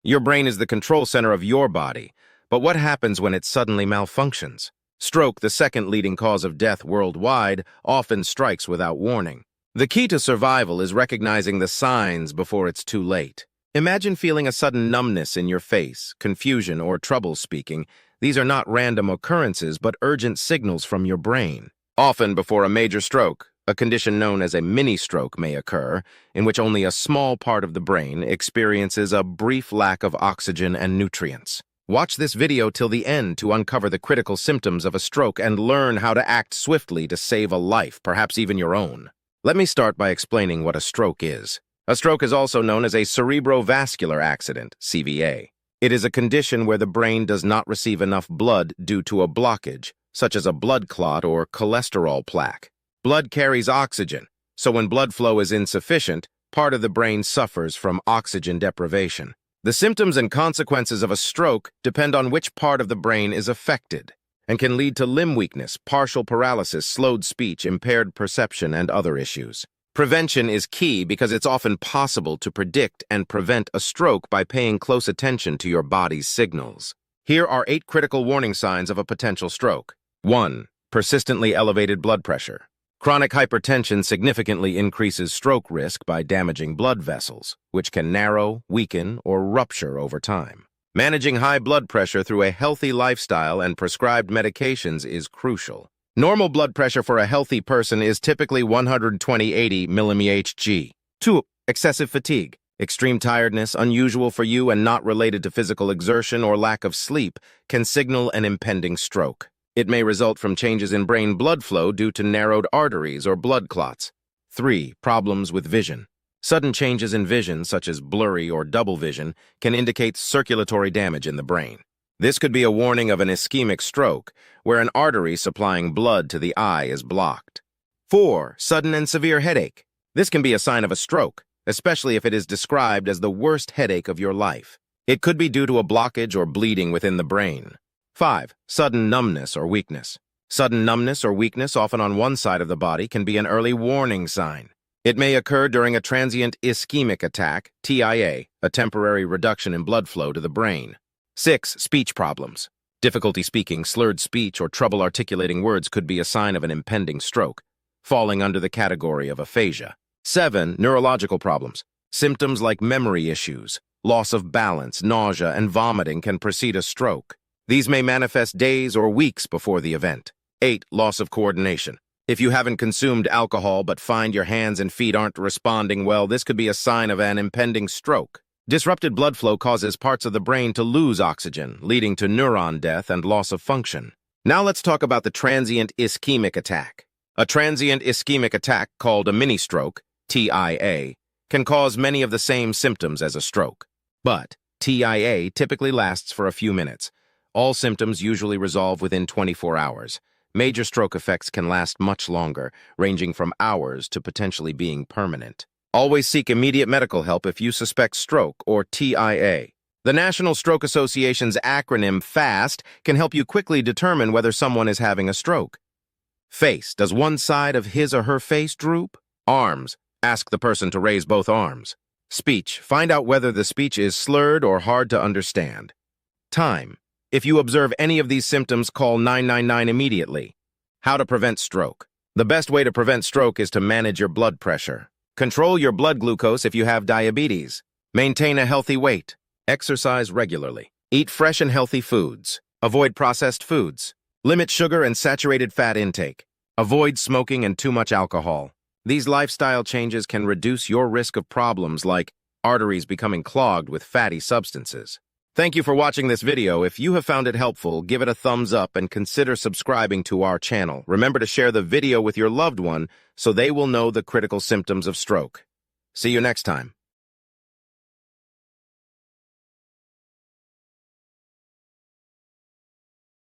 Your brain is the control center of your body, but what happens when it suddenly malfunctions? Stroke, the second leading cause of death worldwide, often strikes without warning. The key to survival is recognizing the signs before it's too late. Imagine feeling a sudden numbness in your face, confusion, or trouble speaking. These are not random occurrences, but urgent signals from your brain. Often before a major stroke, a condition known as a mini-stroke may occur, in which only a small part of the brain experiences a brief lack of oxygen and nutrients. Watch this video till the end to uncover the critical symptoms of a stroke and learn how to act swiftly to save a life, perhaps even your own. Let me start by explaining what a stroke is. A stroke is also known as a cerebrovascular accident, CVA. It is a condition where the brain does not receive enough blood due to a blockage, such as a blood clot or cholesterol plaque. Blood carries oxygen, so when blood flow is insufficient, part of the brain suffers from oxygen deprivation. The symptoms and consequences of a stroke depend on which part of the brain is affected, and can lead to limb weakness, partial paralysis, slowed speech, impaired perception, and other issues. Prevention is key because it's often possible to predict and prevent a stroke by paying close attention to your body's signals. Here are 8 critical warning signs of a potential stroke. 1. Persistently elevated blood pressure. Chronic hypertension significantly increases stroke risk by damaging blood vessels, which can narrow, weaken, or rupture over time. Managing high blood pressure through a healthy lifestyle and prescribed medications is crucial. Normal blood pressure for a healthy person is typically 120/80 mmHg. 2. Excessive fatigue. Extreme tiredness, unusual for you and not related to physical exertion or lack of sleep, can signal an impending stroke. It may result from changes in brain blood flow due to narrowed arteries or blood clots. 3. Problems with vision. Sudden changes in vision, such as blurry or double vision, can indicate circulatory damage in the brain. This could be a warning of an ischemic stroke, where an artery supplying blood to the eye is blocked. 4. Sudden and severe headache. This can be a sign of a stroke, especially if it is described as the worst headache of your life. It could be due to a blockage or bleeding within the brain. 5. Sudden numbness or weakness. Sudden numbness or weakness, often on one side of the body, can be an early warning sign. It may occur during a transient ischemic attack, TIA, a temporary reduction in blood flow to the brain. 6. Speech problems. Difficulty speaking, slurred speech, or trouble articulating words could be a sign of an impending stroke, falling under the category of aphasia. 7. Neurological problems. Symptoms like memory issues, loss of balance, nausea, and vomiting can precede a stroke. These may manifest days or weeks before the event. 8. Loss of coordination. If you haven't consumed alcohol but find your hands and feet aren't responding well, this could be a sign of an impending stroke. Disrupted blood flow causes parts of the brain to lose oxygen, leading to neuron death and loss of function. Now let's talk about the transient ischemic attack. A transient ischemic attack, called a mini-stroke, TIA, can cause many of the same symptoms as a stroke. But TIA typically lasts for a few minutes. All symptoms usually resolve within 24 hours. Major stroke effects can last much longer, ranging from hours to potentially being permanent. Always seek immediate medical help if you suspect stroke or TIA. The National Stroke Association's acronym FAST can help you quickly determine whether someone is having a stroke. Face. Does one side of his or her face droop? Arms. Ask the person to raise both arms. Speech. Find out whether the speech is slurred or hard to understand. Time. If you observe any of these symptoms, call 999 immediately. How to prevent stroke. The best way to prevent stroke is to manage your blood pressure. Control your blood glucose if you have diabetes. Maintain a healthy weight. Exercise regularly. Eat fresh and healthy foods. Avoid processed foods. Limit sugar and saturated fat intake. Avoid smoking and too much alcohol. These lifestyle changes can reduce your risk of problems like arteries becoming clogged with fatty substances. Thank you for watching this video. If you have found it helpful, give it a thumbs up and consider subscribing to our channel. Remember to share the video with your loved one so they will know the critical symptoms of stroke. See you next time.